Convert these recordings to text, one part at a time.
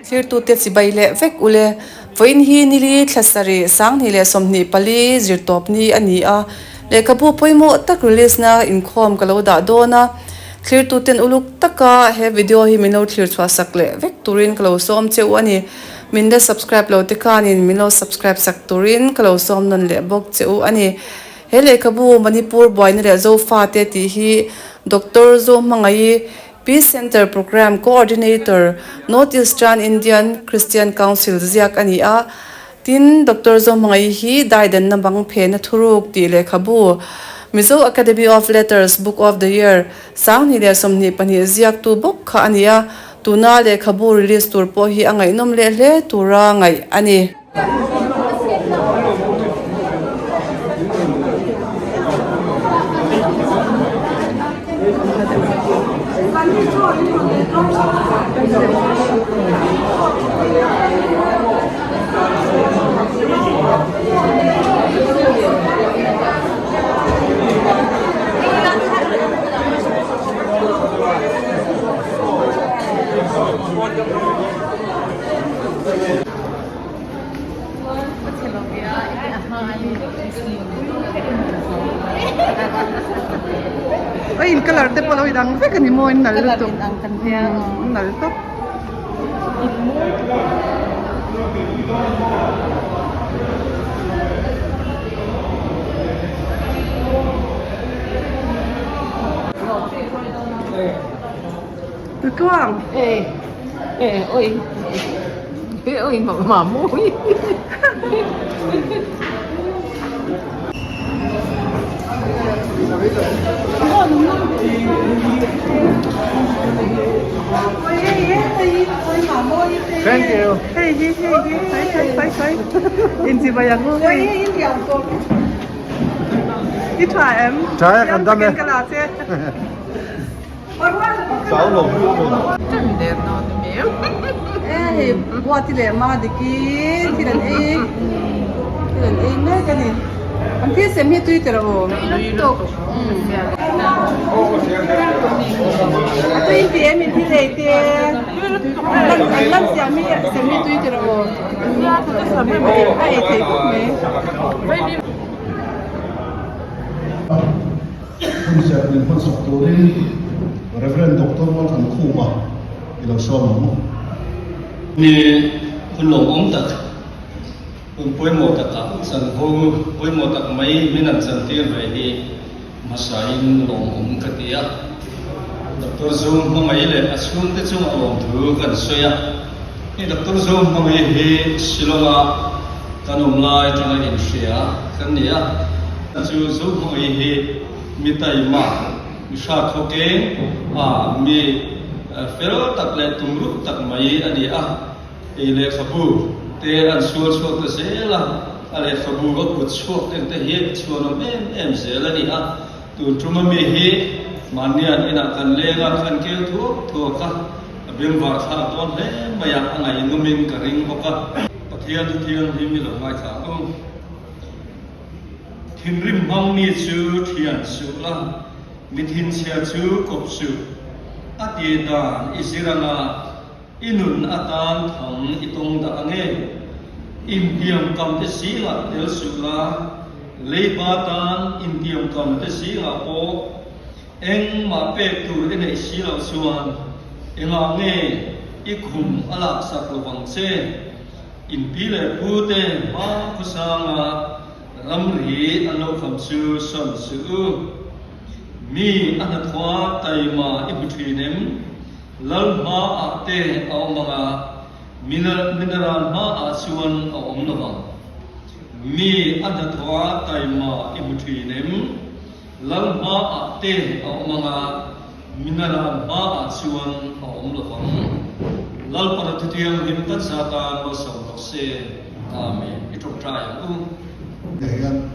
clear tu te chi bai le vek ule voin hi nili thlasari sang ni le somni pali zirtop ni ani a le kabu poimo tak release na in khom kalo da dona clear tu ten uluk taka he video hi mino clear chwa sakle vek turin kalo som cheu ani min da subscribe lo te kanin mino subscribe sak turin kalo som non le bok cheu ani hele kabu manipur boy ni le zo fa te ti hi doctor zo mangai Peace Center Program Coordinator Northeastern Indian Christian Council ziak ani a tin Dr. Zomangai hi daiden na bang phe na thuruk ti le khabu Mizo Academy of Letters Book of the Year sang ni le somni pani ziak tu bok kha ania tuna le khabu release tur po hi angai nom le hle tura ngai ani Ay, in color te polo idang fe kani mo in nal to. Ang kanya Nal to. Tuang. Ôi ôi mà mũi Thank you. Hey, phải. In si bayang mo. Đi try em. Try em, ăn đâm đi. Cháu lồng luôn. Chân đẹp nó mềm Eh, buat tidak mah dikit, tidak ini kan ini. Nanti semi tu itu loh. Atau ini ini lete. Alam semi tu itu loh. Ya, tu semi macam ay itu ni. Saya ingin mensupport Reverend Dr. Walkan Kuma ilang sama. Ni hulong ong tak poi mo tak san ho poi mo tak mai minan san tir ve hi masain long ong katia Dr. Zoom mangai le asun te chung awang thu kan soya ni Dr. Zoom mangai hi silonga kanom lai tanga in sia kan nia chu Zoom mangai hi mitai ma misha khoke mi Pero tak le tumru tak mai ani a ele khabu te an sual so te sela ale khabu got put so te he so no em sela ni a tu truma me he mania ina kan lenga kan ke thu ka bim war kha ton le maya angai numin karing boka pathian hi mi lo mai tha o thinrim mang ni chu thian su la mithin sia chu kop su Atidan isiranga inun atan thang itong da ange impiam kam te sila del sula leibatan impiam kam te sila po eng ma pe tu ene sila suan enga nge ikhum ala saklubang se impile pute ma kusanga ramri alo kham su son su mi anathwa taima ibuthinem lalma ate aw mga mineral ma asuan aw omnawa mi anathwa taima ibuthinem lalma ate aw mga mineral ma asuan aw omnawa lal paratutiyang himtat satan wa sawse amen ito tayo Dengan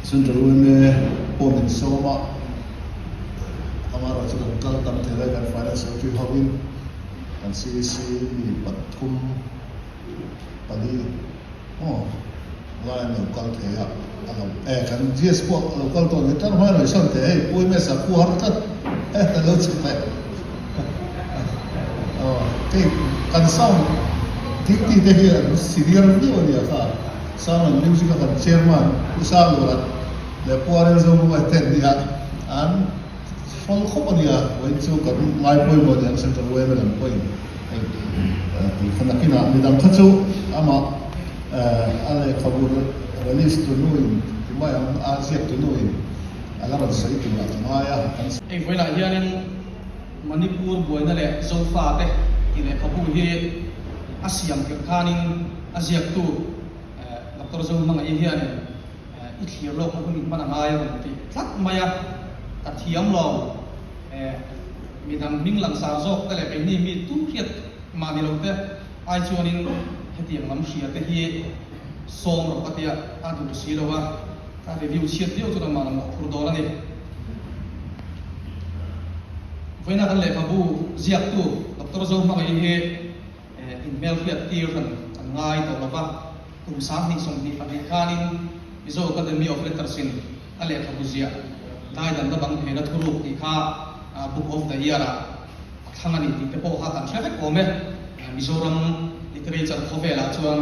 sundaruan Pomin Soma Amara sudah kaltam terlekan finance secretary Hawin dan CEC di Patum Padi lain lokal kaya alam kan GS po lokal to kita mana santai pui mesa ku harta terlalu cepat okay kan sound thik ti te hi senior ni oni aka sound and music kan chairman usal lorat le puaren zo mo ten dia an phong khop oni a wai chu kan ngai poi mo dia central way men poi khana kina midam khachu ama ale khabur release to nuin mai am aziak to nuin alaran sai tu la maya ei voila hianin Manipur boina le zofa te ile khabu hi asiam ke khanin aziak tu dr zo mang ai hian i thlir lo khabu ni mana ngai ron ti tlat maya ta thiam lo midam minglang sa zok te le pe ni mi tu khiat ma ni lo te ai chuanin hetiam lam hria te hi som ro patia a du si lo wa ta review chiat dio chu ma lam khur do la ni voina kan le khabu ziak tu dr zo mang ai he in mel khiat tir kan ngai to lova kum sam ni som ni pani khanin mizo academy of literacy ale khabu zia dai dan da bang he na thuru ti kha book of the year thangani ti te po ha kan thre ko me mizoram literature khovela chuan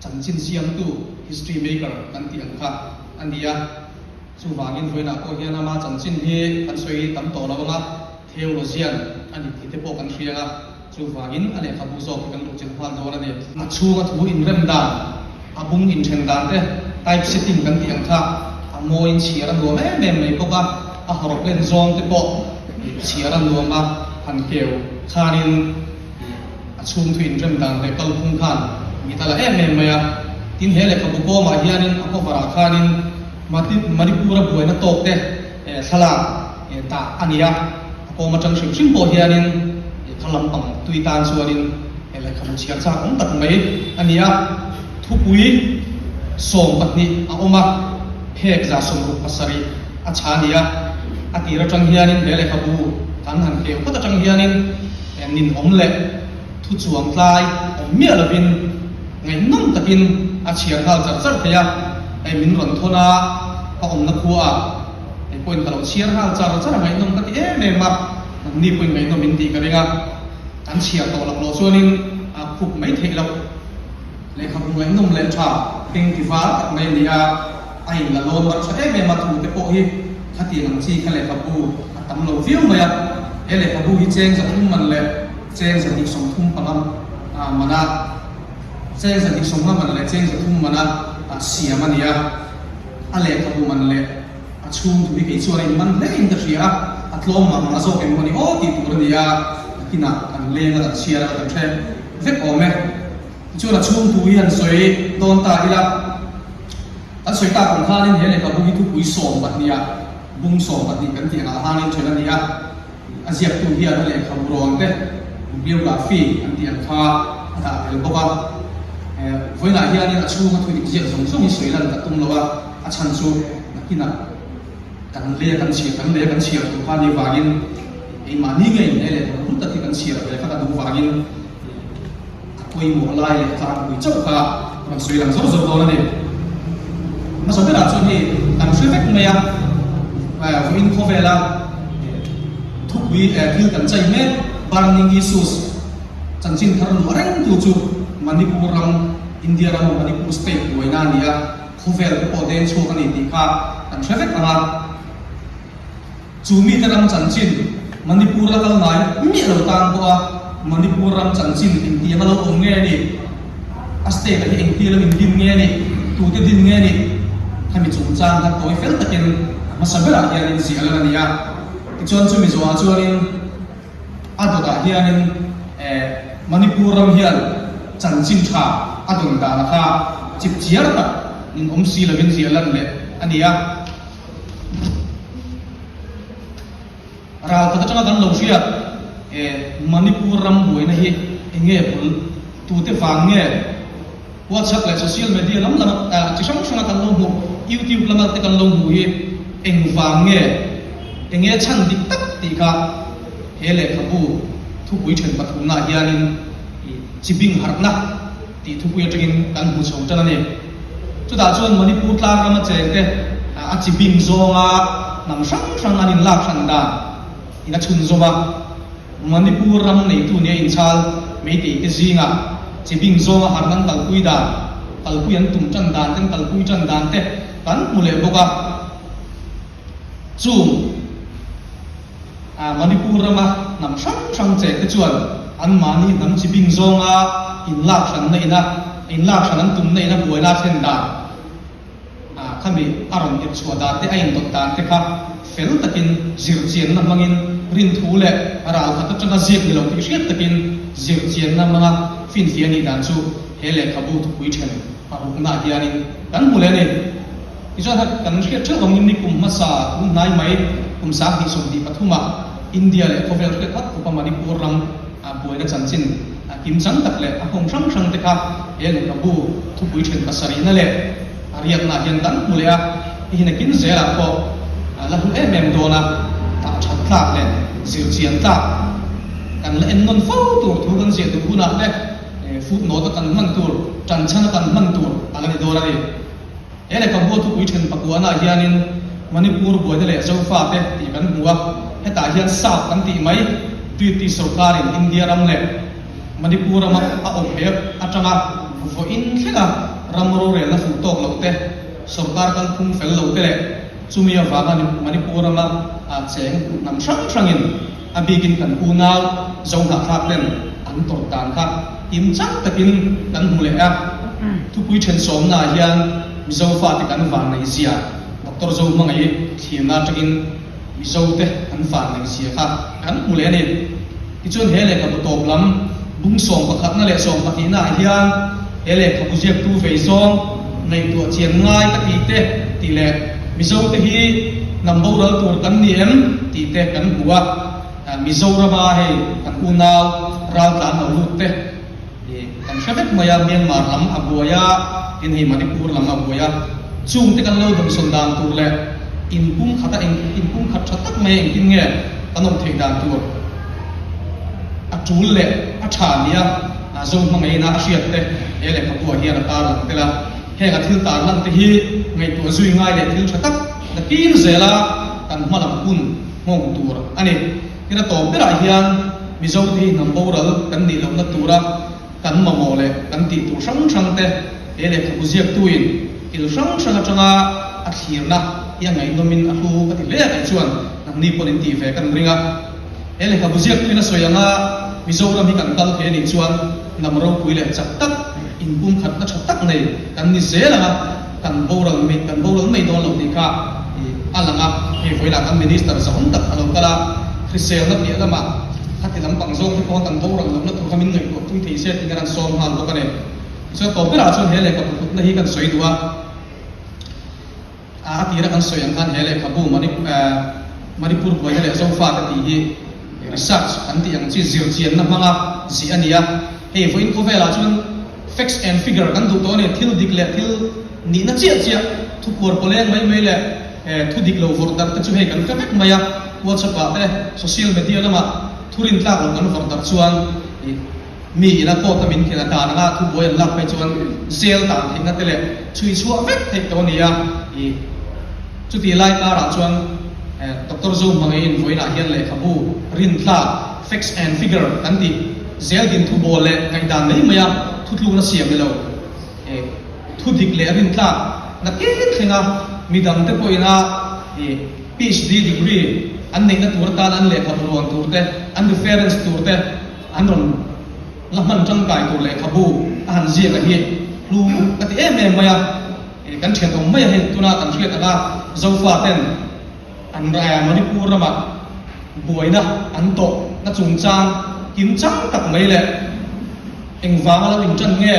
chanchin siam tu history maker kan ti ang kha ania chu wangin voina ko hian ama chanchin hi kan soi tam to lawanga theologian ani ti te po kan thrianga chu wangin ale khabu zo kan lu chen phal do na ne na chunga thu in rem da abung in chen dan te type setting kan ti ang kha amo in chiara do me ko ka a horok len zong te po chiara do ma han keu khanin a chung thu in rem dan te kal phung khan mi tala me ya tin hele khabu ko ma hianin a ko bara khanin Manipura boina tok te sala ta ania ko ma chang shim bo hianin khalam pang tuitan suanin ele khamu chiar cha ong tak mai ania thupui som patni a oma phek za som ru pasari a chania atira chang hianin ele khabu kan han ke ko ta chang hianin nin omle thu chuang tlai mi alovin ngai nom takin a chiar hal char char thaya ai min ron thona ka om na khuwa ai point kalo chiar hal char char ngai nom kati me ma ni point ngai nom in ti ka renga kan chiar to lak lo chuanin a khup mai thei lo le khabu ngai nom le tha ping ti fa tak mai ni a ai la lon mar cha me ma thu te po hi khati nang chi khale khabu tam lo viu ma ya ele khabu hi cheng za thum man le cheng za ni som thum pangam mana cheng za ni som man le cheng za thum mana siamania ale khabu man le achum tu bi chuan man le in da ria atlom ma zo ke moni o ti tur dia kina kan le na chiara kan the ve ko me chuan achum tu hian soi don ta ila an soi ta kan khanin hele khabu hi tu pui som bat nia bung som bat ni kan ti na hanin thela nia aziak tu hian ale khabu ron te biography an ti an kha ta el boba voina hianin a chunga thu ni zia zong zong soi lan ta tum lawa a chan chu nakina kan le kan chia tu kha ni wangin ei ma ni ngai ne le tu ta ti kan chia le kha ta du wangin koi mo lai le ta ku chau kha kan soi lan zo zo do na ni ma so ta chu ni kan soi vek me ya voin khovela thu wi hil kan chai me barning jesus chanchin thar lu reng tu chu Manipur ram India ram Manipur state boina nia khovel ko den chu kan ni ti kha kan traffic anga chumi te ram chanchin Manipur la kal nai mi lo tang ko a Manipur ram chanchin India ma lo ong nge ni a state ka eng ti lo in din nge ni tu te din nge ni khami chung chang ka toi fel takin masabela hianin si ala nia ti chon chu mi zo a chuanin ado da hianin Manipur ram hian chanchin tha adon da na kha chip chiar ta nin om si la bin zi alan le ania ra ka ta kan lo sia Manipur ram boina hi enge pul tu te wang nge WhatsApp le social media lam lam chi sang sang kan lo mu YouTube lam te kan lo mu hi eng wang nge enge chan dik tak ti ka hele khabu thu pui chen pathum na hianin chibing harna ti thu pui atagin kan bu chong chana ne chu da chuan Manipur tlang ram che te a chibing zonga nam sang sang anin lak san da ina chun zoma Manipur ram nei tu ne in chal mei te ke zinga chibing zonga harnan kalpui da kalpui an tum chan dan ten kalpui chan dan te kan mule boka chu Manipur rama nam sang che te chuan an mani nam chibing zonga in lak than nei na in lak than an tum nei na buai la chen da khami aron it chua da te ain dot dan te kha fel takin zir chien na mangin rin thu le aral khat chana zek ni lo ti hriat takin zir chien na manga fin fi ani dan chu hele khabu tu pui then paru na hiani kan mule ne iso ha kan hriat thel ongin ni kum masa kum nai mai kum sa hi som di pathuma India le kovel te khat ko Manipur ram buai na chanchin kim chang tak le ahong sang te kha hele khabu tu pui then pasari na le ariat na hian kan mule a hina kin zela ko la hu em dona ta chat thak le zir chian ta kan le en non fo tu thu kan zia tu kuna le food no ta kan man tur chan chan kan man tur ala ni dora ni ele kan bo tu pui then pakuana hianin Manipur buai le zo fa te ti kan muwa heta hian sa kan ti mai ti sarkar in India ram le Manipur ram a op he atanga vo in khela ramro re la fu tok lo te sarkar kan khum fel lo te le chumia vaga ni Manipur ram a cheng nam sang in abigin kan unal zong ha thak len an tor tan kha im chang takin kan hule a tu pui then som na hian mizo fa ti kan wang nei zia Dr. Zo mangai thina takin mizo te kan fan nei zia kha kan hule ni ti chun hele ka top lam bung som pakhat na le som patina hian hele ka bujek tu fei song nei tu chian ngai ta ti te ti le mizo te hi nambo ral tur kan ni em ti te kan huwa mizo rama he kan unau ral tan no lut te kan shabek maya Myanmar ram abuaya in hi Manipur lam abuaya chung te kan lo dum sondang tur le in pum khata in pum khat thatak mai in kin nge kanom thei dan tur a chul le a thania a zo mangai na hriat te ele kapua hian ta ran te la he ga thil tar lan te hi ngai tu zui ngai le thil thatak na kin zela kan malam kun ngong tur ani kira to bera hian mizo thi namboral kan ni lo na tura kan mamo le kan ti tu sang te ele khabu ziak tuin il sang atanga a thirna ya ngai nomin a hu ka ti le ka chuan nam ni ponin ti ve kan ringa ele khabu ziak tuina soyanga mizo ram hi kan kal the ni chuan namro puile chak tak in bum khat na tak nei kan ni zela kan boral mai don lo ti kha alanga he voila kan minister zon tak alo kala Chrisel na pia lama khati lam pangzong ko kan boral lam na tu kamin ngai ko tu thei se tingaran som han ko kane so to pera chon hele ka put na hi kan soi duwa a tira kan soyang kan hele khabu Manipur boy hele zo fa ta ti hi research kan ti ang chi zir chian na manga zi ania he voin ko vela chon facts and figure kan du to ne thil dikle thil ni na chia thu por poleng mai le thu diklo vor dar ta chu he kan ka maya WhatsApp te social media lama thurin tla ko kan vor dar chuan mi ina ko ta min kina ta na thu boy lak pe chuan zel ta thina tele chui chua vek the to nia chu ti lai ka ra chuan Dr. Zo mangai in voina hian le khabu rin tla facts and figure kan ti zel din thu bol le ngai dan nei maya thu tlu na siam le lo thu dik le rin tla na kin thinga midam te poina PhD degree an nei na tur ta an le khabu ron tur te an reference tur te an ron laman chang kai tur le khabu an zia ka hi lu ka ti em maya kan thian tong maya he tuna kan thriat aka zo fa ten an ra Manipur rama buaina an to na chung chang kim chang tak mai le eng wang la in chan nge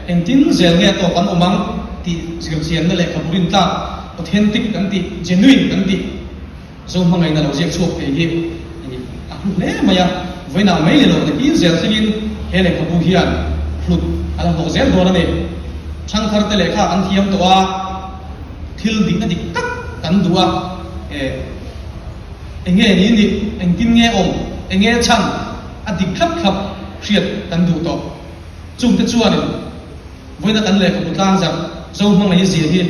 eng tin zel nge to kan omang ti zir chian na le khaburin ta authentic kan ti genuine kan ti zo mangai na lo jek chok pe hi a le maya voina mai le lo na ki zel singin hele khabu hian hlut ala ho zel do na ne chang thar te le kha an thiam to a thil dik na dik tak kan duwa enge ni eng tin nge om enge chang adik khap khiat kan du to chung te chuan voina kan le khabu tang jam zo mangai zi hi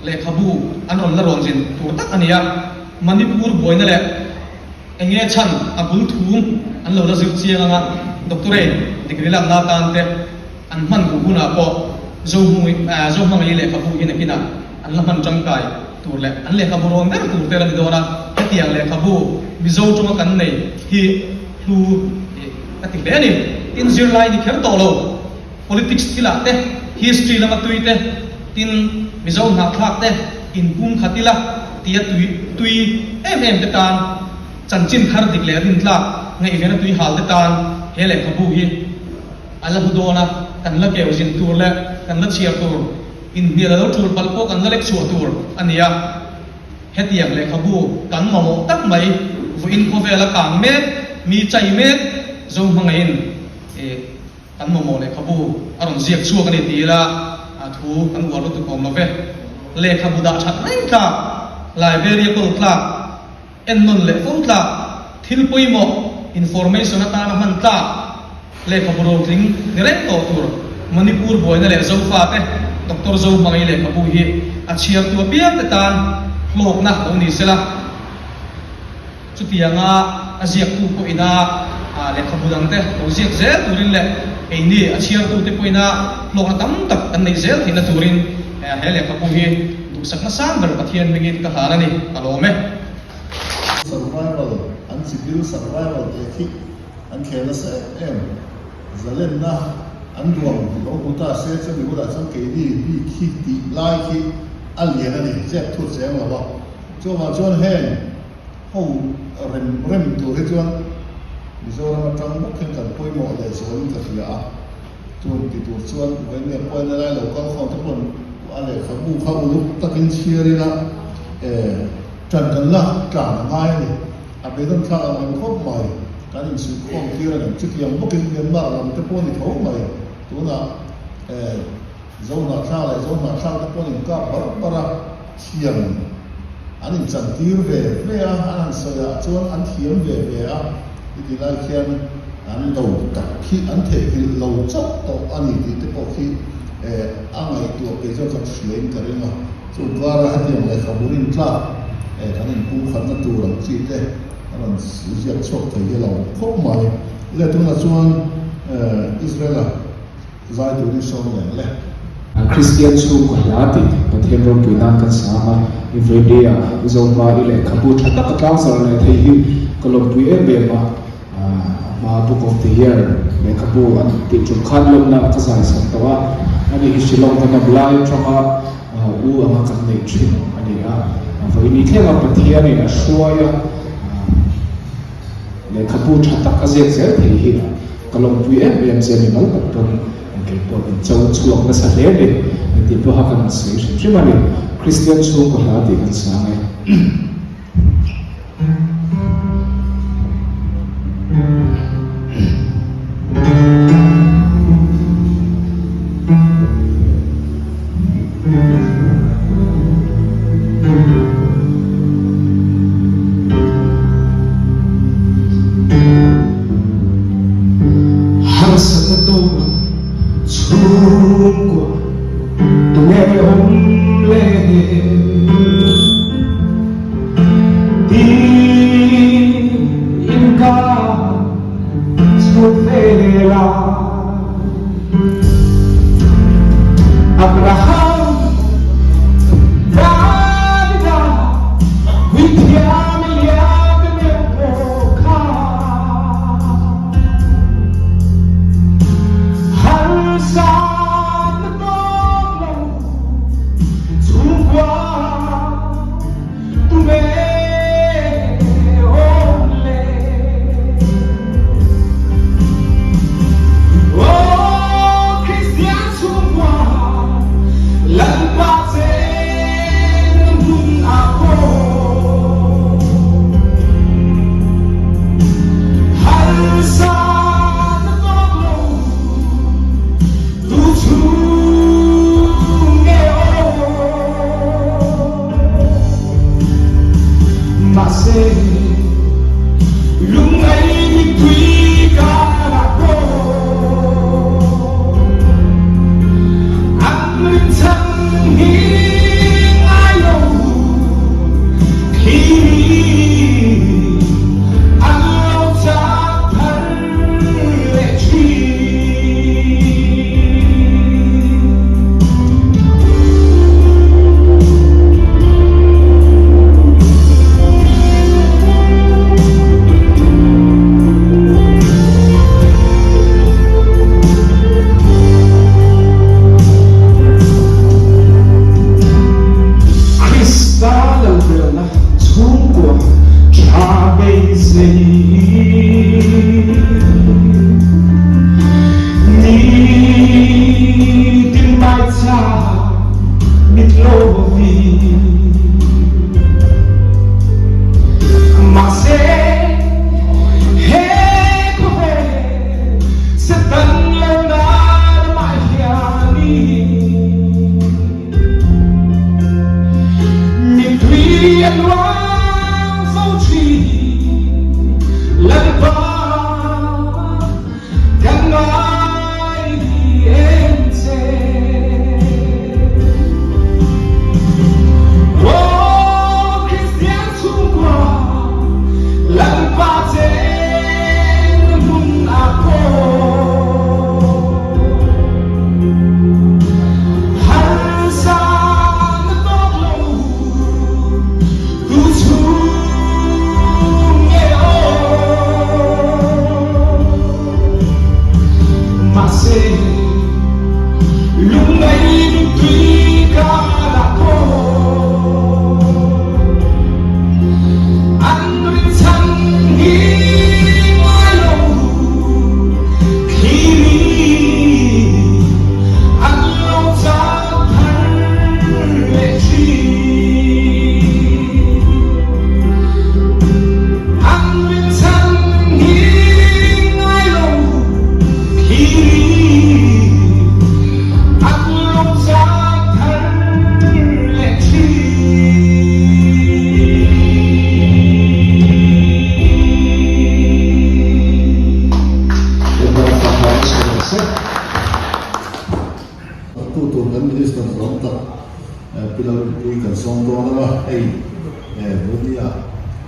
le khabu an on la ron jin tur tak ania Manipur boina le nghe chăn bul thum an lo la zir chiang anga doctore degree lam na tan te an man ku huna ko zo mang ile ka bu hina kina an la man jam kai tur le an le ka bu rong der tur te la dora hetiang le ka bu mi zo chuma kan nei hi lu ati be ni tin zir lai ni kher to lo politics kila te history lama tuite tin mi zo na thak te in pum khatila tia tui te tan chan chin khar dik le rin tla ngai vena tui hal te tan hele ka bu hi ala hudona kan la ke ujin tur le kan la chiar tur in bia lo tur pal ko kan la lek chu tur ania hetiang le khabu kan mo tak mai vu in ko vela kang me mi chai me zo mangain kan mo le khabu aron ziak chu kan ti la thu kan war tu kom lo ve le khabu da chat nai ka library ko tla en non le fon tla thil poi mo information ta na man tla le khabu ro thing direct to tur manipur boy na le zo fa te doctor zo mangai le khabu hi a chiar tu piam te tan lok na do ni sela chutianga aziak tu ko ina le khabu dang te o ziak zel turin le eini a chiar tu te poina lok na tam tak an nei zel thina turin hele khabu hi du sak na sam ber pathian mengin ka harani kalome survival and civil survival ethic and careless em zalen na an duang lo uta se se mi uta sam ke ni bi ki ti lai ki al ye na ni je thu se ma ba cho ma chon hen ho rem tu he chuan mi zo na tang mo khen kan poi mo le so ni ka ya chuan ti tu chuan we ne poi na lai lo ka khon ta pon ale khabu lu takin chiari na trần cần là trả ngay này bây giờ thà mình khóc mày cái những sự không kia là trước kia bất kinh nghiệm mà làm cái con thì thấu mày đúng là dấu là sao cái con những cái bắt ra thiền anh những chân tiêu về anh sợi chuan anh thiền về thì lại khiêm anh đầu cả khi anh thể hiện lâu chốc tổ anh thì cái bộ khi anh ấy tuổi bây giờ còn sướng cái này mà chúng ta là cái này không muốn ra anh em cũng khẩn là tu làm chi thế anh em sử dụng số thời gian lâu khóc mày lẽ tôi là chuan Israel giải tu đi sâu này lẽ Christian su ko yati pathian ro ki nan kan sama every day zo ma ile khabu thata ka council ne thei hi kolom tu e be ma book of the year me khabu an ti chu khan lom na ka sai sa tawa ani hi shilong ta na blai thama u anga kan nei thin ani vậy ni theo học pathian này là xuôi để khắp bút thắt các diện dễ thể hiện kalau tuye em sẽ mình nói tập trung cái bộ châu chuộc nó sạch lẽ để tìm được học cái sự chứ mà đi Christian xuống của họ thì vẫn sáng này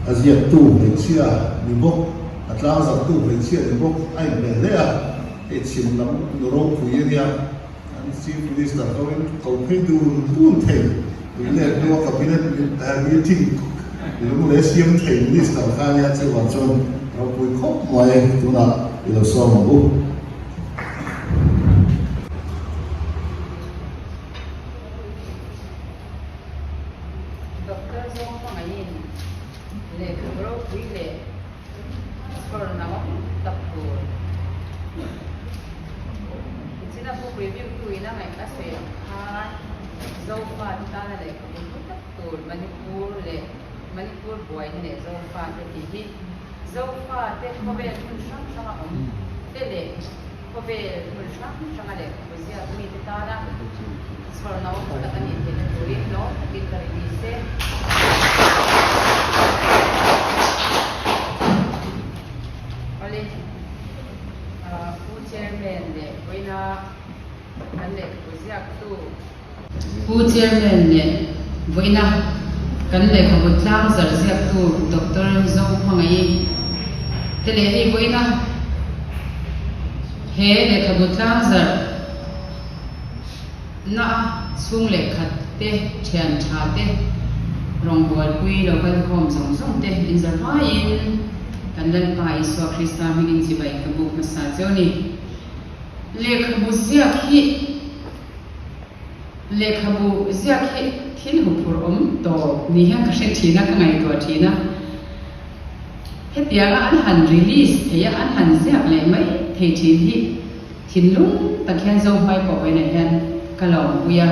Aziat tu Malaysia ni bok Atlantic tu Malaysia ni bok ai melea etsim lam noro puyeria an chief minister kau pintu pun thei ile no cabinet meeting ile Malaysia thei minister kanya chewan chon ro pui khop mai tuna ile so ma bu Manipur boy ne zofa te tihi zofa te kobe shang shang te le kobe shang shang le bozia mi te tara sforna o ta ni te ne puri no ti kare ni se ale fu chairman ne koina anle bozia tu fu chairman ne voina kan le ko tlang zar ziak tu doctor zo phangai tele hi boina he le ko tlang zar na sung le khat te thian tha te rong bol pui lo kan khom song song te in zar ma in kan dan pa iso krista mi in si bai ka buk ma sa joni le ko ziak hi le ko ziak hi thiên hùng phur to ni ha ka thina ka ngai to thina hetia ga an han release ya an han ziak le mai thei thin hi thin lung ta khian zo mai ko bai na hian ka lo buya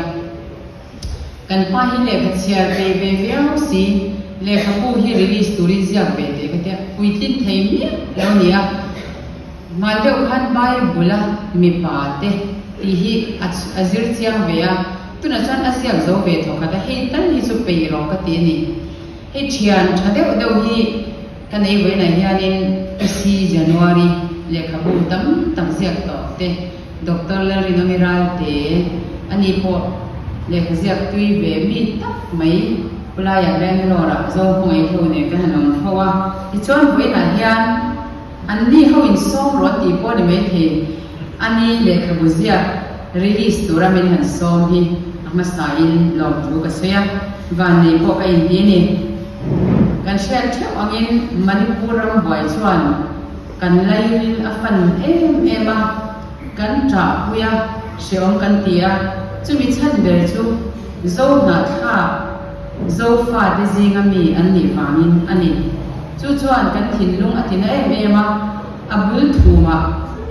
kan pa hi le ka chia be be viau si le ka bu hi release turi ziak be te ka te pui tin thei mi lo nia mal de khan bai bula mi pa te ti hi azir chiang be ya tuna chan asiak zo ve tho ka he tan hi su pe ro ka ti ni he thian thade do hi kan ei ve na hianin si January le khabu tam ziak to te doctor la rinomiral te ani po le khaziak tui ve mi tak mai pula ya Bangalore ra zo hoi ho ne ka hanom khawa i chon ve na hian an ni ho in som ro ti po ni me the ani le khabu ziak release tura min han som hi masail log tu ka seya van ni ko ka in ni kan share the angin Manipur ram boy chuan kan lain afan ema kan tra huya seong kan tia chumi chan ber chu zo na tha zo fa de zinga mi an ni famin ani chu chuan kan thin lung atina ema abul thuma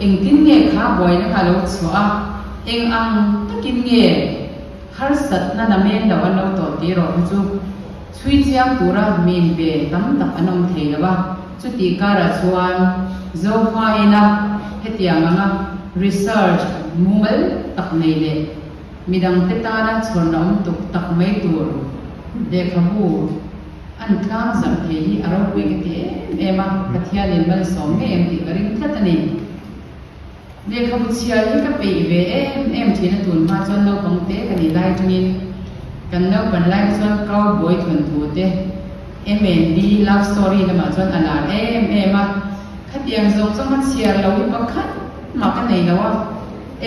engtin nge kha boy na ka lo chwa eng ang takin nge har sat na men da wan lo to ti ro chu chui chiang tura min be tam tak anom thei lawa chu ti kara chuan zo fa ina hetiang anga research mumal tak nei le midang te ta na chhornom tuk tak mai tur de khabu an tlang zam the hi aro wi ke te ema pathian in mal som me em ti karing thlatani de khabu chia hi ka pe ve em thina tun ma chon no kong te kani lai tunin kan no ban lai chon cowboy thun thu te MNB love story na ma chon ala ema khatiang zong chong man chia lo hi pakhat ma ka nei lawa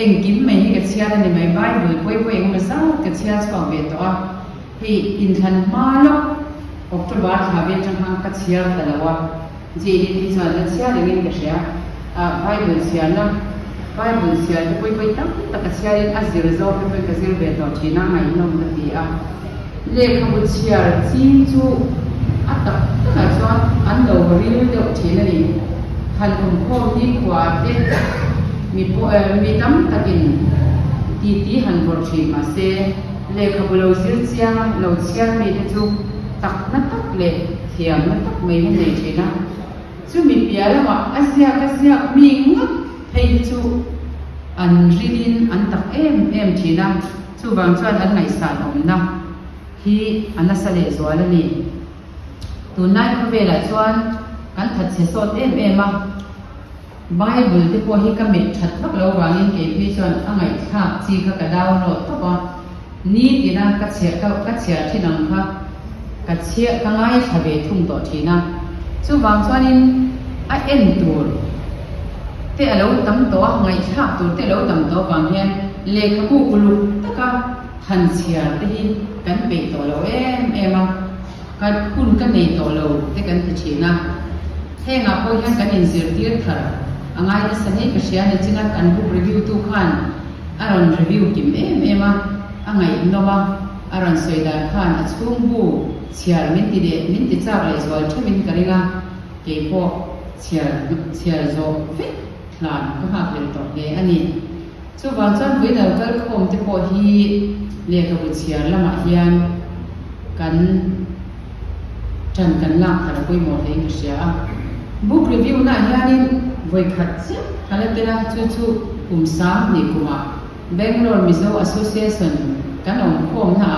eng kim mai hi ka chia ni mai bible poi eng ma sa ka chia chwa ve to a hi in than ma lo October habe chang hang ka chia ta lawa je ni chwa la chia de ngin ka sia a bible chia na bible chia te poi tam ta ka chia in azir zo poi ka zir ve to china mai nom na ti a le khabu chia chi chu atak ta chwa an lo ri de china ni han khom ni kwa te mi tam takin ti han bor chi ma se le khabulo zir chia lo chia mi te chu tak na tak le thiam na tak mai ne nei china chu mi pia la ma asia mi ngot thei chu an rilin an tak em china chu wang chuan an ngai san om na hi anasale zwala ni tunai ko vela chuan kan that se sot em a Bible te po hi ka mit that bak lo wangin ke phi chuan angai kha chi kha ka download to ba ni tina ka chia thinang kha ka chia ka ngai thabe thung to thina chu wang chuanin a en tur te alo tam to ngai kha tur te lo tam to wang hian le khabu ulu taka han chia te hi kan pe to lo em a ka kun ka nei to lo te kan ti china henga po hian kan in zir tir thar angai na sani ka sia ni china kan book review tu khan aron review kim em a angai noma aron soida khan achung bu chiar min ti chak le zwal thumin karinga ke po chiar zo fe thlan ka ha vel to ge ani chu wang chan vui dal kal khom te po hi le ka bu chiar lama hian kan kan lak thar pui mo le ka sia book review na hianin voi khat chi kalatera chu kumsa ni kuma Bangalore Mizo Association kan om khom na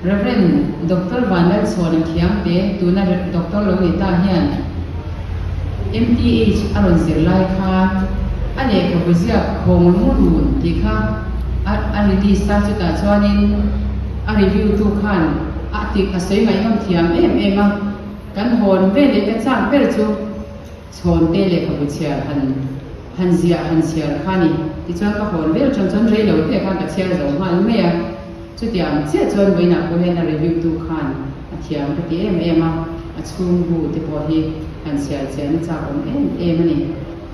Reverend Dr. Vanal Sonan Khiam te tuna Dr. Lowita hian MTH aron zirlai kha ane ka buzia khong mun ti kha already start ta chuanin a review tu khan atik asoi mai ngam thiam em a kan hon ve le ka chang per chu chon te le ka buchia han zia khani ti chuan ka hon ve chon rei lo te khan ka chia zo mal me a chu tiam che chon boina ko hen review tu khan a thiam ka ti em a chung bu te po hi han sia chen cha om em ani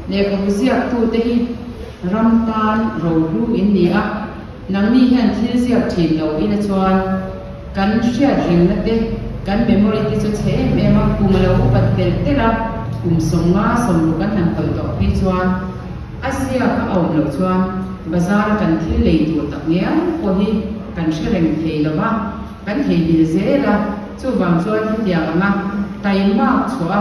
le ka buzia tu te hi ram tan ro lu in ni a nang ni hian thil zia thin lo in a chuan kan share ring na te kan memory ti chu che em a kum lo pat te la kum songa som lu kan han pal to pi chuan asia ka om lo chuan bazar kan thil lei tu tak nia ko hi kan shereng thei lo ba kan thei bil zela chu wang chuan hi tiang ma tai ma chua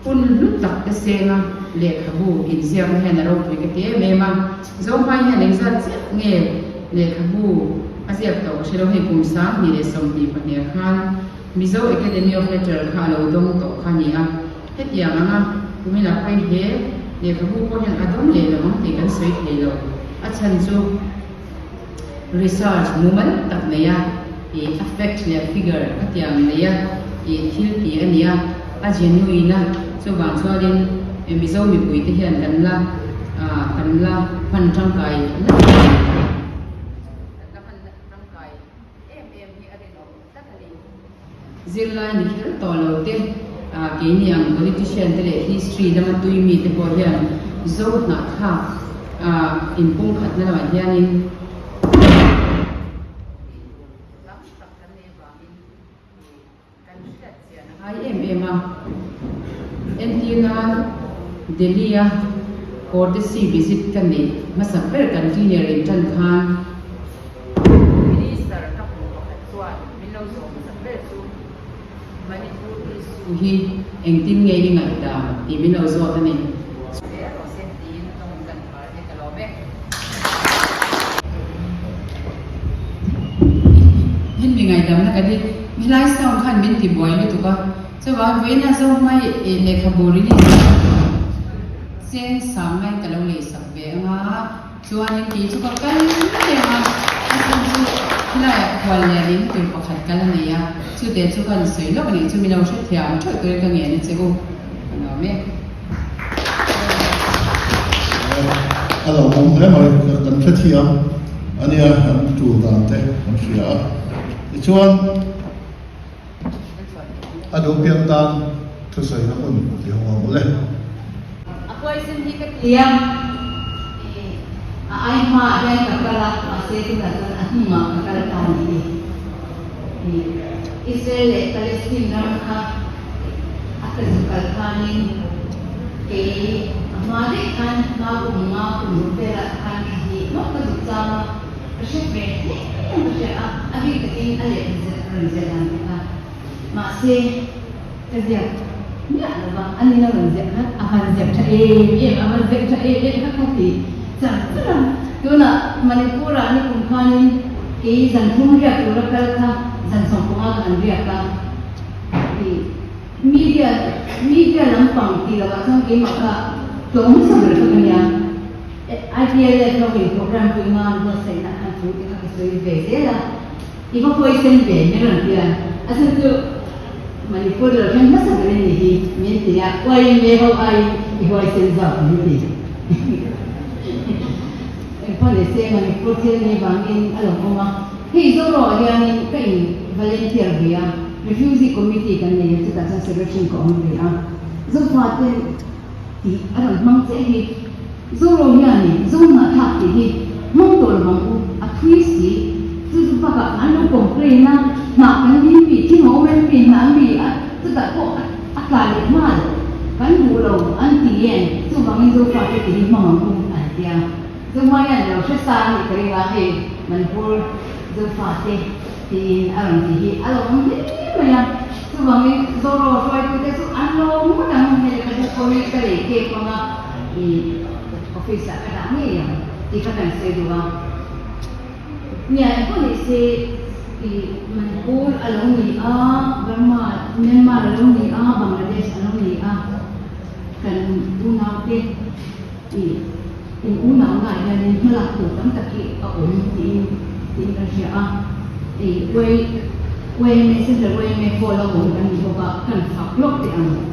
kun lu tak te senga le khabu in ziam hen ro pi ke te me ma zo mai hen eng za che nge le khabu asia to shelo he kum sa ni le som ti pa ne khan Mizo Academy of Literature kha lo dong to khani a het yang anga kumina pai he le khabu ko hen adom le lo ti kan soi thei lo a chan chu research movement tak ne ya e affect le figure atiang ne ya e thil pi ania a genuine so wang chuarin Mizo mi pui te hian kan la phan tang kai zirla ni khel to lo te ke ni ang politician te le history da ma tui mi te po hian zo na kha in pung khat na ma hian in ai em a NTNR Delhi a courtesy visit kan ni masaper container in tan khan minister ka po ka chuan milo zo masaper su Manipur is hi engtin nge ri ngai da ti milo zo ta ni ngày đầm là cái đi mi lai sao khăn min thì boy mi tu ka so wa ve na so mai le khabori ni sen sang ngai ka lo le sak ve nga chuan in ti chu ka kan le ma asan chu lai kwal le din tu pakhat kal ni ya chu te chu kan sei lo ni chu mi lo shu thiam thoi tu ka nge ni che go no me alo mong he mai kan the thiam ania an tu dan te an sia chuan ado pian dan thu sai na mun ti ho le Akwai sun di ketiam ai ma ai kakala ase tu kakala ahma kakala tani Israel Palestine ramka akan kalkani ke amare kan ma pera kan di no kazama shefe ni abi ketin ale rezelan ka masih kerja ya bang ani na kerja kan akan kerja akan kerja kan kopi jangan tu nak Manipur ni kumpulan ke jantung dia tu rakal ka jantung pengaruh dia ka media lampang ti lawa sang ke maka tong sabar tu kan ya IPL program tu ingat saya nak hantu kita kesui bezela ibu poisen be meron dia asal tu Manipur kan masa gini ni mesti ya wai meho ai ibu poisen jauh ni Polisi Manipur ni bangin alam rumah hei zoro dia ni kai volunteer dia refugee committee kan ni kita sa selection committee Zulfatin di alam mang ni zoro dia ni zona thak di mongol mangu atwisi tu baka anu complain na kan ni bi ti mo men bi na bi tu ta ko akali mal kan bulo anti yen tu bangin Zulfatin di mangu dia Semuanya adalah sesan di keringahi Manipur Zulfatin di alam tinggi alam ini memang sebagai zoro suatu itu anu mudah menjadi komik terike karena di office akademi yang dikatakan sedua. Nia polisi di Manipur alam ini Burma Myanmar alam ini Bangladesh alam ini kan unau di unang ngai na ni malak tu tam taki a ti Indonesia way me se way me follow kan ni ba kan faklok ti ang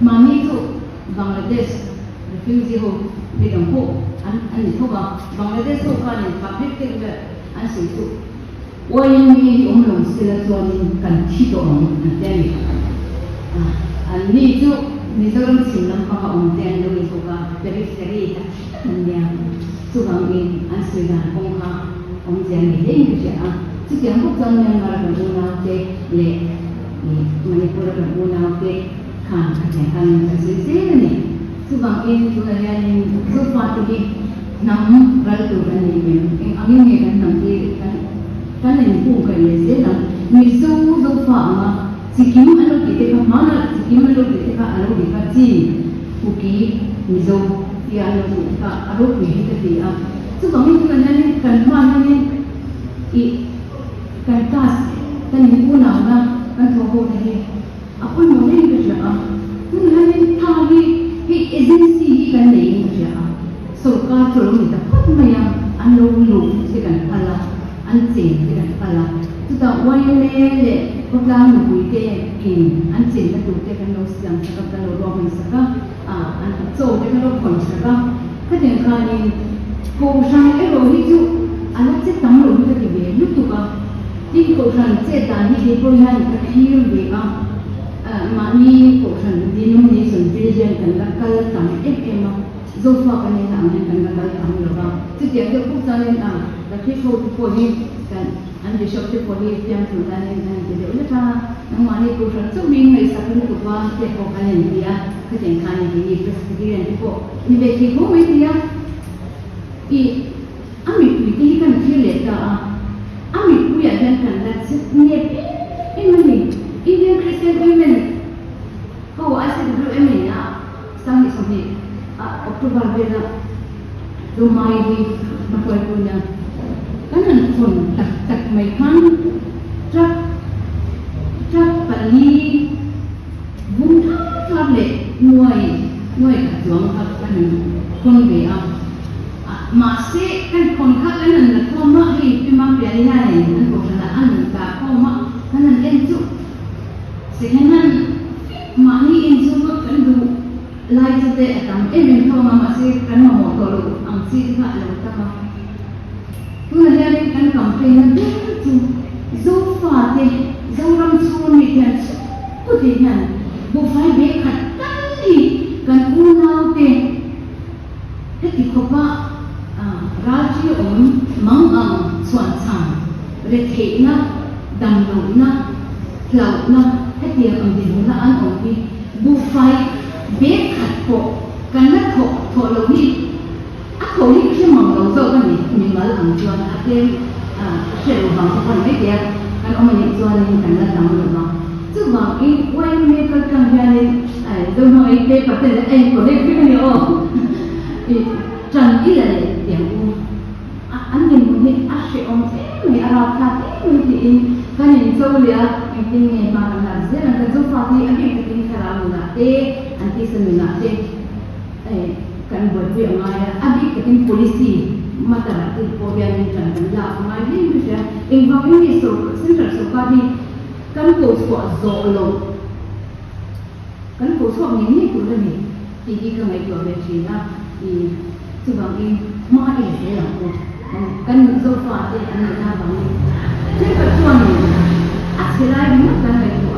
mami tu Bangladesh refugee ho ni dang ho an ni ho ba Bangladesh ho kan ni public ti ga an si tu way me long sila tu kan ti to ang ni an ni tu ni seorang silam pa umten lo itu ka periferi dia subangin aslinya kongka umten ni dia sekian bukan yang marah guna ke le ni Manipur guna ke kan kan sesuatu ni subangin tu yang Zulfatin nam ralu kan ni angin ni kan nanti kan ni bukan ni sedan ni Zulfatin Sikkim alo kita ka mana Sikkim alo kita ka alo kita ci Uki Mizo dia alo kita alo kita dia so kami tu kan kan mana ni kan tas kan ni pun na kan thoho ni apa mau ni kerja tu ni thagi hi agency hi kan ni kerja सरकार तो लोग इतना बहुत मया अनलोग सेकंड पला unchain second पला तो ता वायु ले पगला मुकुटे इन अनचेन का टूटे का लोग सिंग सका का लोग रोहन सका अन चो के का लोग कौन सका कते खानी कोशान के लोग ही जो अलग से तम लोग का के बे लुक तो का इन कोशान से तानी के कोई है का खीर बे का मानी कोशान डिनोमिनेशन विजन का कल तम एक एमा Zulfa kan ni nak ambil kan kami orang. Setiap dia pun tanya tapi kau tu polis kan, anda shop tu polis yang tu tanya kan jadi oleh apa? Nama ni kau kan tu bing hari sabtu tu apa? Dia kau kan ni dia, ketinggalan ni presiden tu kau. Ni beki kau ni dia. Ami pilih kan dia leta. Ami punya kan dah ni ini Indian Christian women. Kau asal dulu ini ya, sambil Oktober beda Rumai di Makwai punya kanan pun tak mai kan chắc bản lý vùng tháp lệ nuôi cả chuồng tháp anh con về mà sẽ cái con khác anh là con mà hay bị mang về này anh cũng là anh cả con mà anh em chú sẽ anh mà hi em chú mà cần đủ lại cho thế anh em không mà sẽ cần mà một đồ anh sẽ phải làm các bạn cứ là đây anh cảm thấy là biết chú dấu phá thế dấu râm xuân này là có thể nhận bộ phải biết khát tăng thì cần u nào thế thế thì có ba raji om mang soạn sản để thể na đầm đầu na lẩu na thế thì ông đi là anh ông đi bộ phải biết khát bộ cần nó thọ lâu đi thọ đi cái mỏng lâu rồi cái này mình mà làm cho nó thêm sẽ được bằng cái này đấy kan ông mình cho nên cần là làm được mà chứ mà cái quay mấy cái căn nhà này tôi nói cái bát này anh có đấy cái này không trần cái là điểm anh nhìn một cái ác sẽ ông thế người Arab khác thế người thì cái này sâu liền cái tiếng này mà làm gì là cái giúp phát thì anh cái tiếng khá là nặng thế anh thì sinh nặng thế kan buat dia ngaya abi ketin polisi mata itu pobian dan benda ngaya ni macam ingin ini so sentral so kadi kan koswa zolo kan koswa ni tu lah ni tinggi kan itu ada China di sebab ini mai dia aku kan zofa dia anak abang ni jadi tuan ni asalnya ni kan itu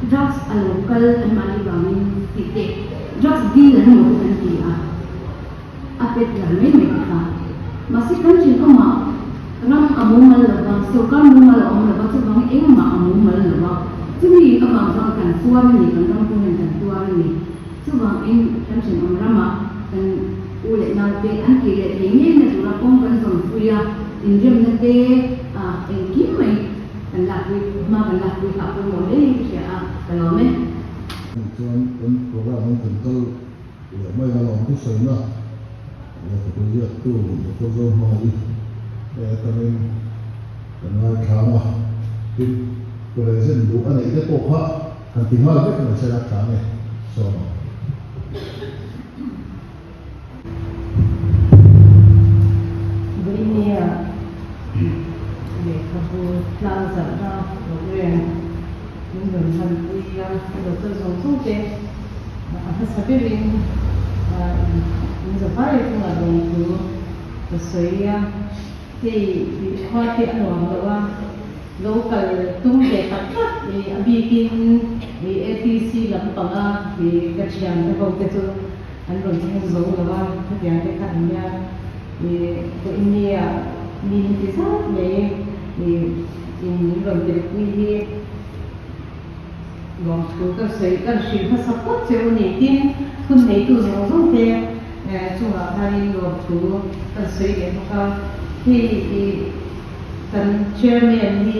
drugs local mani bangin titik drugs deal ni bukan dia apa itu ni mereka masih kan cina mak ram kamu malah sukan malah orang lepas tu bang eng mak kamu malah lepas jadi abang kan suara ni kan orang punya kan suara ni tu bang eng kan cina orang mak kan ulet nanti an kira ini ni surat pun kan suria injam nanti eng kimai kan laku mak kan laku apa boleh siapa kalau ni Tuan program tentang mai kalau tu sana ya kerja tu kerja mai kami kena kama di present bukan itu toha kan tinggal ke kena saya kami so begini ya kamu langsung na program mình thành quy đầu tư dòng số tiền và sẽ biết mình giờ phát hiện là đồng thứ của sấy thì hoa tiện nó là lâu cần tung để phát thì bikin thì ATC làm bằng thì các trường các công ty tu anh rồi những dấu là cái việc cái khả năng thì cái ini mình thì sao để thì những rồi cái quy gồm chúng ta sẽ cần sử dụng support cho nền tin kun này tu dùng giống thế chúng ta hay gồm chúng ta sử dụng các thì cần chairman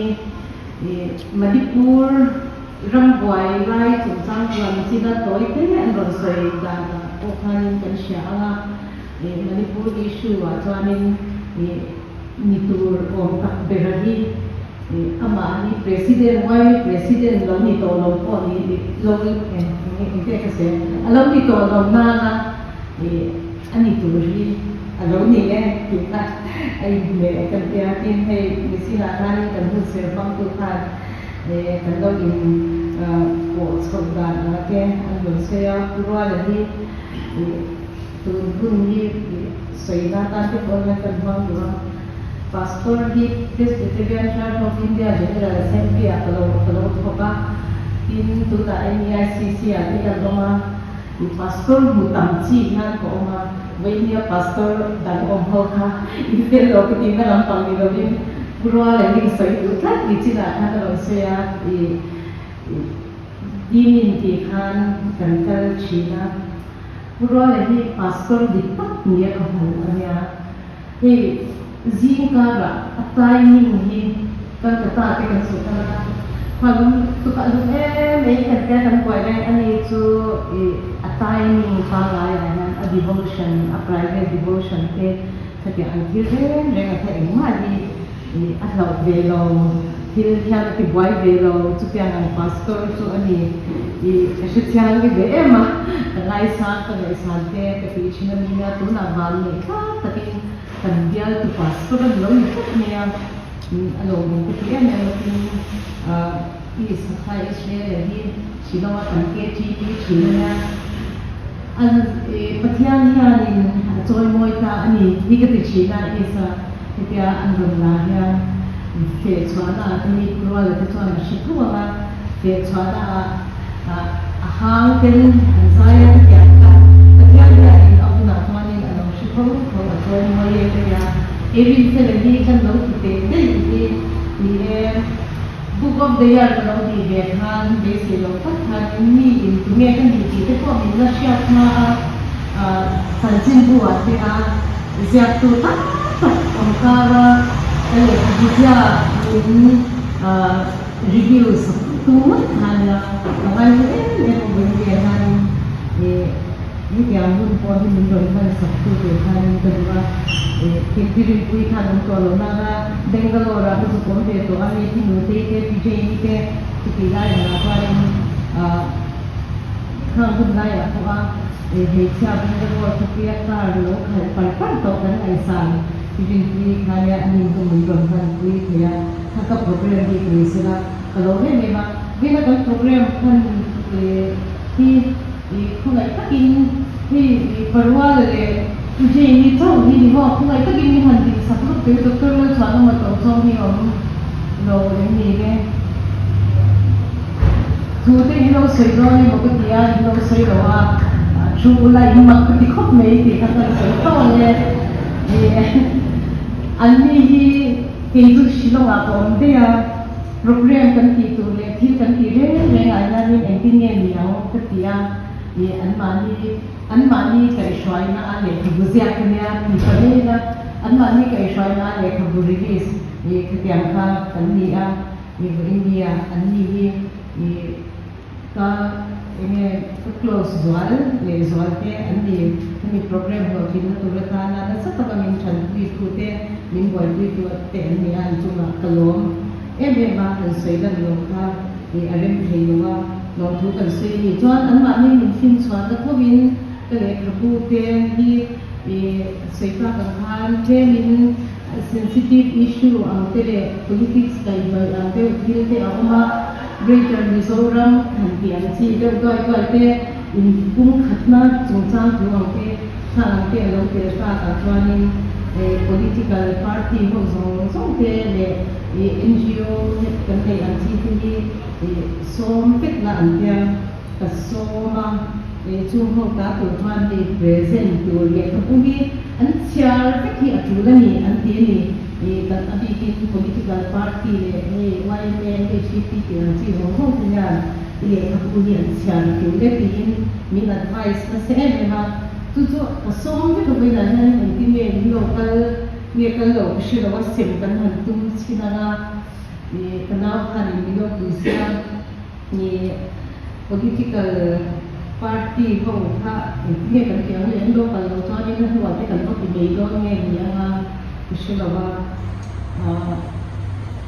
thì Manipur răng hoài rai chúng ta làm chỉ là tối thế anh rồi sử dụng là okan cần sáng thì Manipur issue cho nên thì nitur gồm các berahi ama ni president wai president lo ni to lo ko ni lo ni ke ka se alo ni to lo na na ani tu ri alo ni le ki ta ai me kan ya tin he ni si na na ni kan hu se bang tu kha kan lo in ko so da na ke an lo se ya pura le ni tu bun ni sai na ta ke ko na kan bang tu pastor di Presbyterian Church of India General Assembly kalau hoba tin tu ta NICC ada yang lama di pastor hutam Cina ko ma wainya pastor dan om hoka itu lo ketinggalan lampang di lobby guru lagi saya tu tak di Cina ada kalau saya di mintikan tentang Cina guru lagi pastor di pak dia kemudiannya zika ba timing hi kan ta ke kan su kan kalau tu kalau mai kan kan kuai lai ani chu timing pa lai a devotion a private devotion ke ke an ki re ka ta ma di a lo ve lo thil hian ki boy ve lo chu pian ang pastor chu ani I Christian ki ve ema ngai sa ka ngai sa te ka pi china mina tu na van ni ka takin kan bial tu pastor lo ni tu nia alo mo ku pian na tin I sa khai Israel hi sinawa kan ke chi china an pathian hianin choi moi ta ani ni ka ti china isa tia an ron la ya fe chwana ni kruwa la chwana shikruwa fe chwana a hang ken zaya ya ka pathian hianin abuna chwani ano shikru ko choi moi ye ya evin se le ni kan lo ki te dei ni Book of the Year kalau di Vietnam, besi lokal kan ini intinya kan di kita kok bila siap sanjin buat dia siap tu tak angkara dia ini review tu hanya orang yang berbicara ini yang pun pun mendoakan satu Tuhan kedua Kiri kui kan kalau naga Bangalore aku pun dia tu ani itu mute ke PJ ini ke kita yang apa yang kan pun saya apa siapa Bangalore tu dia kan lo kan tu kan aisan PJ kui kan ya ani itu mendoakan kui dia kakak program di kui sila kalau memang bila kan program kan di kulai kain di perwal le Jadi ini tahu ini mau aku lagi begini nanti satu dokter lo cakap macam tahu ni lo ini ke tu ini lo sering ni mau dia lo sering lo cuma ini mak ketikop mei kata tahu le ani itu silong apa dia program kan itu le thil kan itu le ada ni intinya dia ketia an mani ka ishwai na ale buzia kanya ni na an mani ka ishwai na ale ka burigis ye kitiang ka kania ye India an ni ka ine close zual le zual te an ni program ho tin tu ta na sa ta min chan ti tu te min boy ti tu te ni an tu na kalom ebe ma kan sei dan lo ka ye arem thei lo lo tu kan sei ni chuan an ma ni min fin chuan da ko bin cái kapu te hi seifa kan in sensitive issue ang te politics kai ba ang te dil te ama Greater Mizoram han ti an chi de doi te in kum khatna chungchang tu ang te sa te lo te sa ka chuanin political party ho zong te le NGO kan te an chi ti som pek la an te ka soma chung ho ta tu than ni present tu ye ka pumi an chiar ka ki atu la ni an ti ni kan abi ki political party le YMN HPP ki an chi ho nya ye ka pumi an chiar tu le tin min advice na se me ha tu ka som ka be la na an ti me local me ka lo shi lo sim kan han tu china na ni kana khan ni lo ku sia ni political party ho ha nghe kan kiang le ndo kan lo cha ni na huwa te kan ko ti do nghe ni anga ishulawa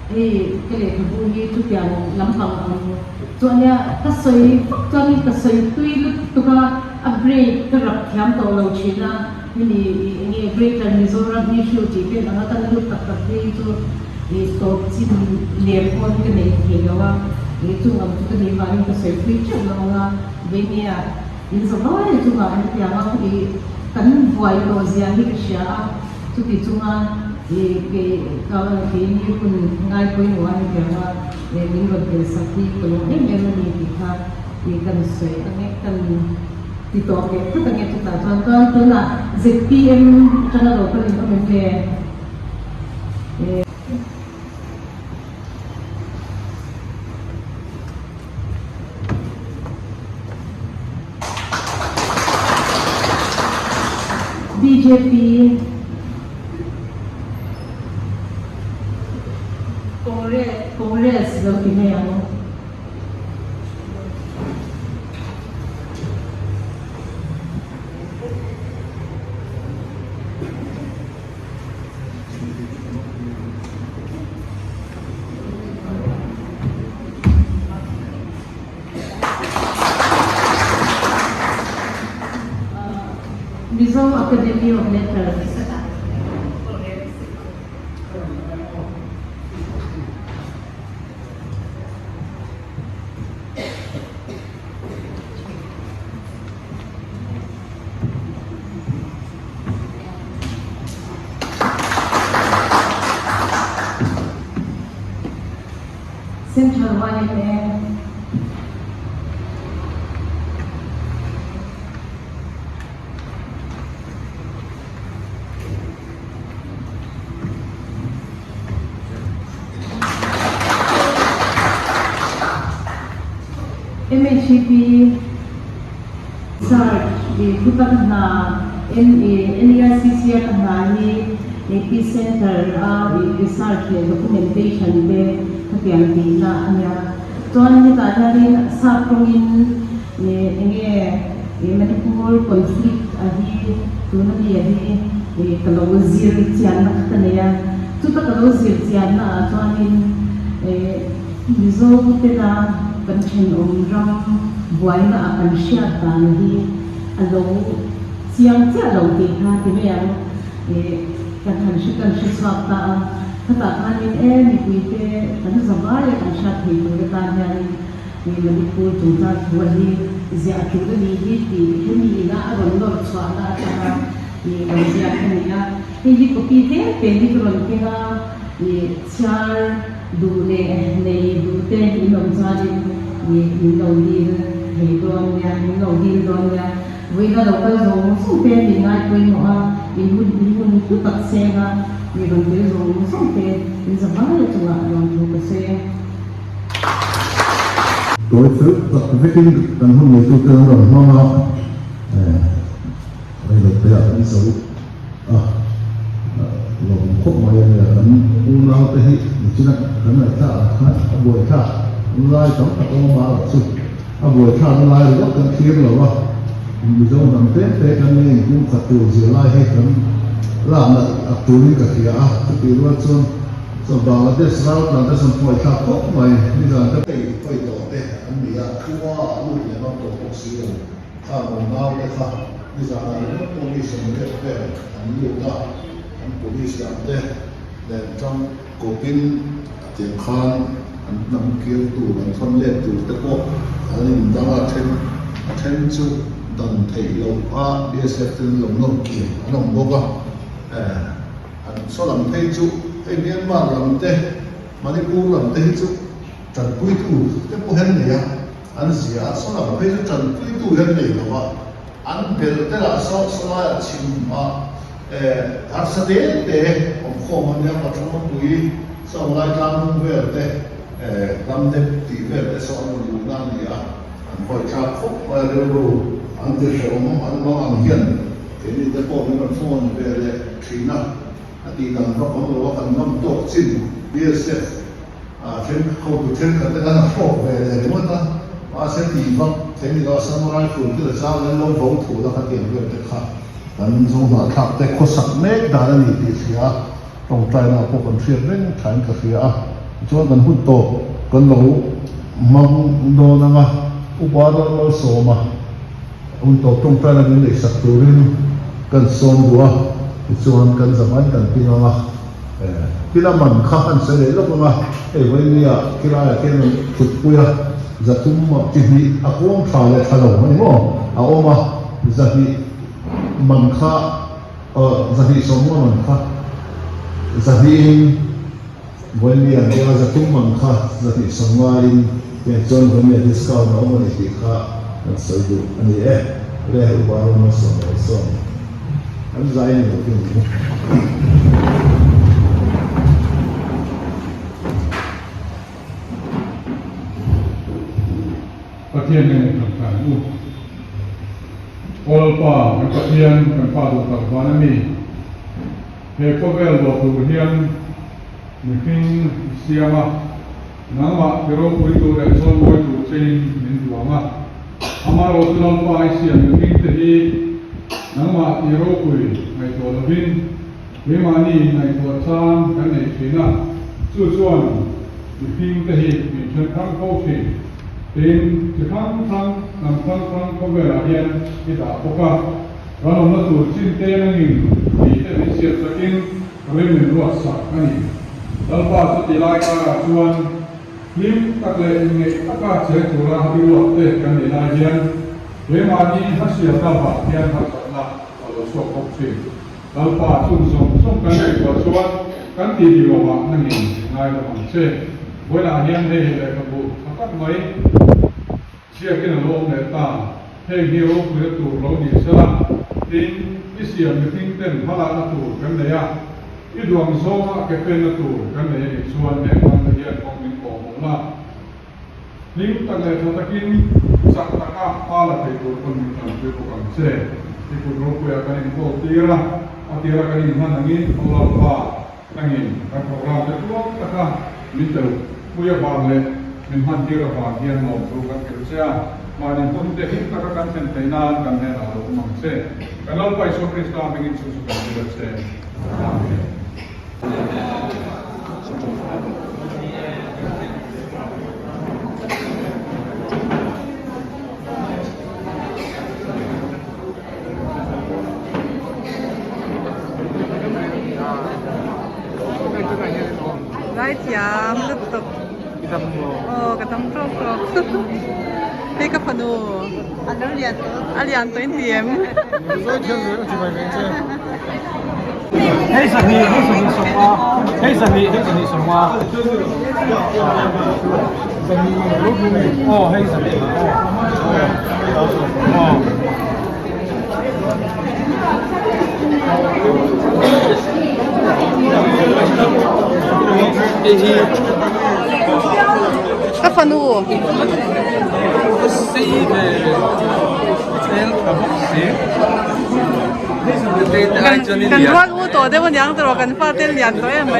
ke le ku ni tu piang lampang ang so nya ka soi chang ka soi tui lu tu ka upgrade ka rap thiam to lo china ni ni Greater Mizoram ni shu ti pe na ta lu tak tak ni tu ni stop chi le kon ke nei ke yawa ni tu ngam tu ni ma ni ka soi tui chu lo nga Venia in Zamora itu kan yang aku di kan buai lozia ni kerja tu di cuma di kawan ini pun ngai pun buai yang minggu besaki kalau ni yang ni kita di kan saya kan di toke tu kan itu tak contoh tu nak ZPM channel lokal itu mungkin BJP Congress lo tinayang Academy of Letters. Central YMN. MHCP Sarge di Bukan na NERCC na ni Epicenter research documentation be kaya di na anya tuan ni tada rin sa pungin medical conflict adi tunan di kalau wazir tiyan na kanaya tuta kalau wazir tiyan na tuanin mizo tena kanchen ram buai na akan siya tani alo siang tia lo ti ha ti me yang kan shi swap ta ta kan ni kuite kan zamare kan sha thi ko ta ya ni ni ko tu ta wali zia tu ni ti ni na ron lo swa na ta ni lo zia ni ya ni ko pi te pe ni ron ke na ni char du ne du te ni lo za ni lo ni he don ya ni lo ni don ya với nó đâu có dùng số tiền thì ngay quên nó đi hun cứ tập xe ra vì đồng tiền dùng số tiền thì giờ bao nhiêu chúng ta dùng một cái xe đối với tập với cái cần hơn người tu tương rồi nó bây giờ bây giờ đi xấu lòng khóc mà là cần u nào tới chỉ là cần là ta buổi ta lai trong ta ông bà là chút buổi ta lai rất cần thiết rồi mình đâu nằm tết tết cái này cũng phải từ giữa lai hay lắm làm là tu đi cả kia cái điều đó cho bảo là tết sau là tết xong phải thắp khóc mày bây giờ cái phải tổ tết anh bị cứ qua lúc này nó tổ quốc sử dụng ta còn nào cái khác bây giờ là nó police mình biết về anh nhiều đó anh police làm tết để trong cổ pin tiền khan anh nằm kia tủ anh phân lên tủ tết quốc anh đang là thêm chút đàn thầy lâu BSF tên lồng nông kia nông bốc anh số làm thầy chú hay Myanmar làm thế Manipur làm thầy chú trần quý tu cái bộ hen này anh gì số làm thầy chú trần quý tu hen này là vậy anh về thế là số là chim anh sẽ đến để ông không anh em mà chúng tôi quý sau lại làm về thế làm thế thì về thế sau nó dùng năng gì anh phải trả khóc và đều anh tự hiểu anh lo anh hiền thế thì cái bộ mình phone về để khi nào thì làm nó có một cái năm tổ chức BSF trên khâu của trên cái là phổ về để mà ta và sẽ thì vâng thế thì nó samurai phun cái là sao nên lâu vốn thủ là cái tiền về để khác anh dùng là tháp để có sắc nét đã là gì thì xia trong tay nào có cần xuyên đến thành cái xia cho cần hút tổ cần lâu mong đồ nào ubah lo so mà untuk trong tay là những sắc tố lên cần son đua chuan kan zaman kan pinanga pinaman kha an se le lo ma với nia kira ken thut puya zatum ma ti hi akom tha le thalo ni mo a oma zahi man kha zahi somwa man kha zahi với nia nia zatum man kha zahi somwa in ye chon với nia discount na oma ni kha an sai du ani le hu ba ro no so anh dạy nhiều chuyệnประเทศในต่างๆนู่นโอลปาเป็นประเทศเป็นป่าตัวต่างๆนี่เฮก็เวลบอกตัวเฮียนมีฟิงเสียมานังว่าที่เราคุยตัวเรื่องส่วนวัยตัวเชนมินตัวมาอามาเราตัวนั้นไปเสียมีฟิงที่นังว่าที่เราคุยในตัวเราบินวิมานีในตัวช้างกันในชีน่ะส่วนมีฟิงที่มีเชิงทั้งเข้าชีเป็นจะทั้งนำทั้งเขาเวลาเรียนที่ด่าพวกเขา เรามาตูจินเตนังอินที่จะมีเสียสกินเรื่องรวดสักนี่เราพอสติไล่ก็ชวนลิมตักเลยเงยตักเสียจุฬาที่รวดเตะกันในลายเย็นเวมาดีฮัสเซียตาบะเทียนฮัสละเราสกปรกสิเราพอสุ่มส่งกันในตัวชวนกันที่ดีกว่านั่งอินนายระวังเช่เวลาเย็นได้เลยครับบุตักไหมเชื่อกินโลกในตาให้เหี้ยวเพื่อตัวเราดีสละทิ้งอิเสียมทิ้งเต็มพลังตัวกันเลยอ่ะอีดวงโซ่เก็บเป็นตัวกันเลยส่วนแห่งมันเรียนของมินของละลิงตั้งแต่ตะกินสักตะก้าพาละไปตัวคนมินกันไปตัวกันเช่ที่คุณรู้คุยกันในโลกตีระกันในท่านนั่งอินของเราว่านั่งอินการของเราจะตัวตะก้ามินเตอร์ผู้ยบาลเลยมินท่านที่เราฟังเฮียนลงดูกันเกี่ยวเสียมาในต้นเด็กตะกันเป็นไปนานกันแน่นอนมั่งเช่กันเราไปสุคริสต์มินสุกันเกี่ยวเสียได้เทียมลึกตกโอ้กระต้องโตกรอกให้กับพนูอันเรียนตัวเทียม黑神秘送花，黑神秘送花。哦，黑神秘哦。กับพนูกันว่าอู้ตัวได้วันยังตัวกันฟ้าเต้นเรียนตัวเองไหม